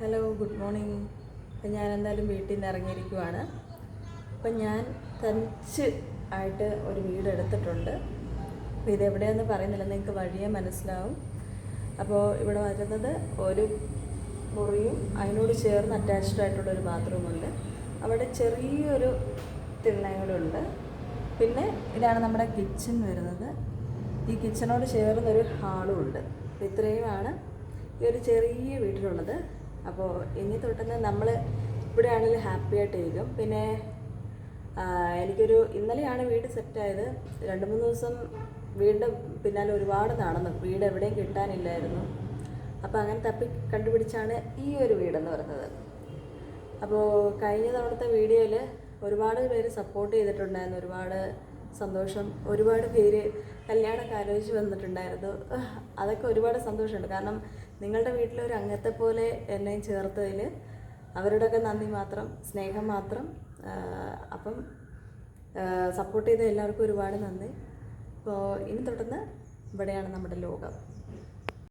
Hello, good morning. അപ്പം ഞാൻ എന്തായാലും വീട്ടിൽ നിന്ന് ഇറങ്ങിയിരിക്കുവാണ്. അപ്പം ഞാൻ തനിച്ച് ആയിട്ട് ഒരു വീട് എടുത്തിട്ടുണ്ട്. അപ്പോൾ ഇതെവിടെയാണെന്ന് പറയുന്നില്ല, നിങ്ങൾക്ക് വഴിയെ മനസ്സിലാവും. അപ്പോൾ ഇവിടെ വരുന്നത് ഒരു മുറിയും അതിനോട് ചേർന്ന് അറ്റാച്ച്ഡ് ആയിട്ടുള്ളൊരു ബാത്റൂമുണ്ട്. അവിടെ ചെറിയൊരു തിണ്ണകളുണ്ട്. പിന്നെ ഇതാണ് നമ്മുടെ കിച്ചൺ വരുന്നത്. ഈ കിച്ചണോട് ചേർന്നൊരു ഹാളും ഉണ്ട്. അപ്പോൾ ഇത്രയുമാണ് ഈ ഒരു ചെറിയ വീട്ടിലുള്ളത്. അപ്പോൾ ഇനി തൊട്ടുന്ന നമ്മൾ ഇവിടെ ആണെങ്കിലും ഹാപ്പി ആയിട്ടിരിക്കും. പിന്നെ ഇന്നലെയാണ് വീട് സെറ്റായത്. 2-3 ദിവസം വീടിൻ്റെ പിന്നാലെ ഒരുപാട് നടന്നു. വീട് എവിടെയും കിട്ടാനില്ലായിരുന്നു. അപ്പോൾ അങ്ങനെ തപ്പി കണ്ടുപിടിച്ചാണ് ഈ ഒരു വീടെന്ന് പറയുന്നത്. അപ്പോൾ കഴിഞ്ഞ തവണത്തെ വീഡിയോയിൽ ഒരുപാട് പേര് സപ്പോർട്ട് ചെയ്തിട്ടുണ്ടായിരുന്നു. ഒരുപാട് സന്തോഷം. ഒരുപാട് പേര് കല്യാണമൊക്കെ ആലോചിച്ച് വന്നിട്ടുണ്ടായിരുന്നു. അതൊക്കെ ഒരുപാട് സന്തോഷമുണ്ട്. കാരണം നിങ്ങളുടെ വീട്ടിലൊരു അംഗത്തെ പോലെ എന്നെയും ചേർത്തതിൽ അവരുടെയൊക്കെ നന്ദി മാത്രം, സ്നേഹം മാത്രം. അപ്പം സപ്പോർട്ട് ചെയ്ത എല്ലാവർക്കും ഒരുപാട് നന്ദി. അപ്പോൾ ഇനി തുടർന്ന് ഇവിടെയാണ് നമ്മുടെ ലോകം.